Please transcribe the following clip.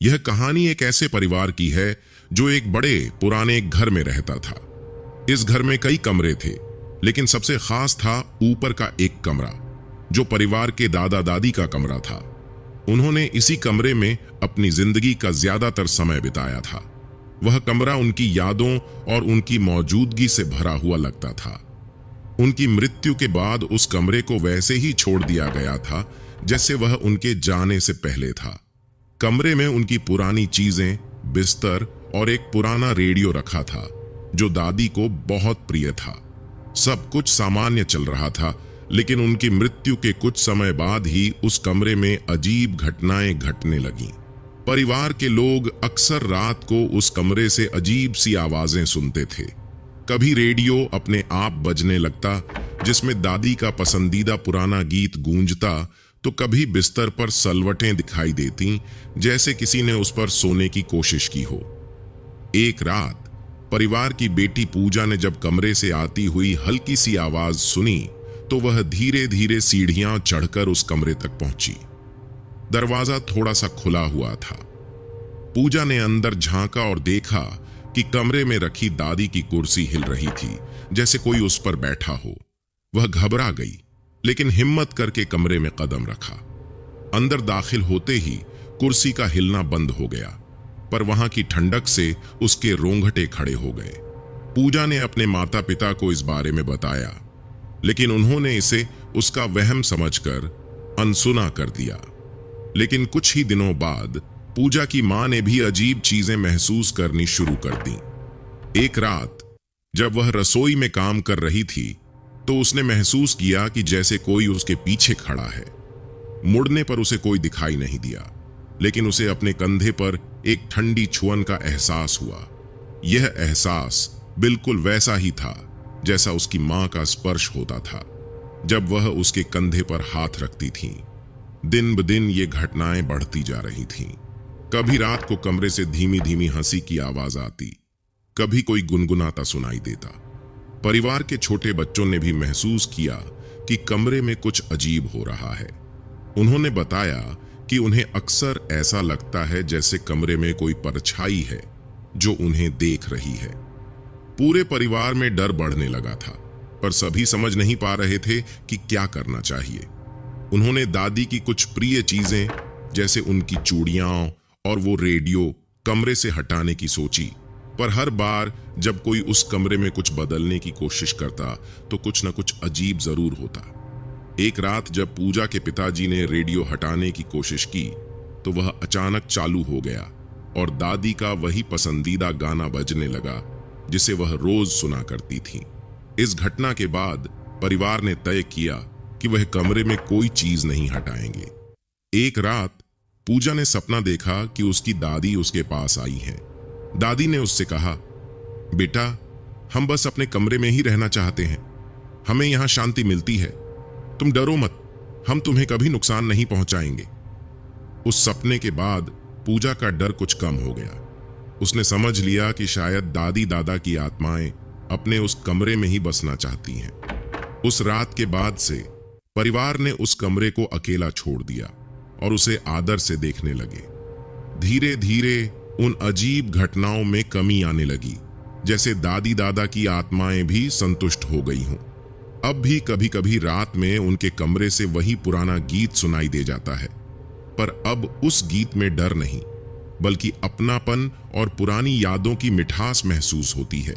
यह कहानी एक ऐसे परिवार की है जो एक बड़े पुराने घर में रहता था। इस घर में कई कमरे थे, लेकिन सबसे खास था ऊपर का एक कमरा, जो परिवार के दादा दादी का कमरा था। उन्होंने इसी कमरे में अपनी जिंदगी का ज्यादातर समय बिताया था। वह कमरा उनकी यादों और उनकी मौजूदगी से भरा हुआ लगता था। उनकी मृत्यु के बाद उस कमरे को वैसे ही छोड़ दिया गया था जैसे वह उनके जाने से पहले था। कमरे में उनकी पुरानी चीजें, बिस्तर और एक पुराना रेडियो रखा था जो दादी को बहुत प्रिय था। सब कुछ सामान्य चल रहा था, लेकिन उनकी मृत्यु के कुछ समय बाद ही उस कमरे में अजीब घटनाएं घटने लगीं। परिवार के लोग अक्सर रात को उस कमरे से अजीब सी आवाजें सुनते थे। कभी रेडियो अपने आप बजने लगता, जिसमें दादी का पसंदीदा पुराना गीत गूंजता, तो कभी बिस्तर पर सलवटें दिखाई देती, जैसे किसी ने उस पर सोने की कोशिश की हो। एक रात परिवार की बेटी पूजा ने जब कमरे से आती हुई हल्की सी आवाज सुनी, तो वह धीरे धीरे सीढ़ियां चढ़कर उस कमरे तक पहुंची। दरवाजा थोड़ा सा खुला हुआ था। पूजा ने अंदर झांका और देखा कि कमरे में रखी दादी की कुर्सी हिल रही थी, जैसे कोई उस पर बैठा हो। वह घबरा गई, लेकिन हिम्मत करके कमरे में कदम रखा। अंदर दाखिल होते ही कुर्सी का हिलना बंद हो गया, पर वहां की ठंडक से उसके रोंगटे खड़े हो गए। पूजा ने अपने माता पिता को इस बारे में बताया, लेकिन उन्होंने इसे उसका वहम समझकर अनसुना कर दिया। लेकिन कुछ ही दिनों बाद पूजा की मां ने भी अजीब चीजें महसूस करनी शुरू कर दी। एक रात जब वह रसोई में काम कर रही थी, तो उसने महसूस किया कि जैसे कोई उसके पीछे खड़ा है। मुड़ने पर उसे कोई दिखाई नहीं दिया, लेकिन उसे अपने कंधे पर एक ठंडी छुअन का एहसास हुआ। यह एहसास बिल्कुल वैसा ही था जैसा उसकी मां का स्पर्श होता था जब वह उसके कंधे पर हाथ रखती थीं। दिन ब दिन ये घटनाएं बढ़ती जा रही थीं। कभी रात को कमरे से धीमी धीमी हंसी की आवाज आती, कभी कोई गुनगुनाता सुनाई देता। परिवार के छोटे बच्चों ने भी महसूस किया कि कमरे में कुछ अजीब हो रहा है। उन्होंने बताया कि उन्हें अक्सर ऐसा लगता है जैसे कमरे में कोई परछाई है जो उन्हें देख रही है। पूरे परिवार में डर बढ़ने लगा था, पर सभी समझ नहीं पा रहे थे कि क्या करना चाहिए। उन्होंने दादी की कुछ प्रिय चीजें, जैसे उनकी चूड़ियां और वो रेडियो, कमरे से हटाने की सोची, पर हर बार जब कोई उस कमरे में कुछ बदलने की कोशिश करता, तो कुछ न कुछ अजीब जरूर होता। एक रात जब पूजा के पिताजी ने रेडियो हटाने की कोशिश की, तो वह अचानक चालू हो गया और दादी का वही पसंदीदा गाना बजने लगा जिसे वह रोज सुना करती थी। इस घटना के बाद परिवार ने तय किया कि वह कमरे में कोई चीज नहीं हटाएंगे। एक रात पूजा ने सपना देखा कि उसकी दादी उसके पास आई है। दादी ने उससे कहा, बेटा, हम बस अपने कमरे में ही रहना चाहते हैं। हमें यहां शांति मिलती है। तुम डरो मत, हम तुम्हें कभी नुकसान नहीं पहुंचाएंगे। उस सपने के बाद पूजा का डर कुछ कम हो गया। उसने समझ लिया कि शायद दादी दादा की आत्माएं अपने उस कमरे में ही बसना चाहती हैं। उस रात के बाद से परिवार ने उस कमरे को अकेला छोड़ दिया और उसे आदर से देखने लगे। धीरे धीरे उन अजीब घटनाओं में कमी आने लगी, जैसे दादी दादा की आत्माएं भी संतुष्ट हो गई हों। अब भी कभी कभी रात में उनके कमरे से वही पुराना गीत सुनाई दे जाता है, पर अब उस गीत में डर नहीं, बल्कि अपनापन और पुरानी यादों की मिठास महसूस होती है।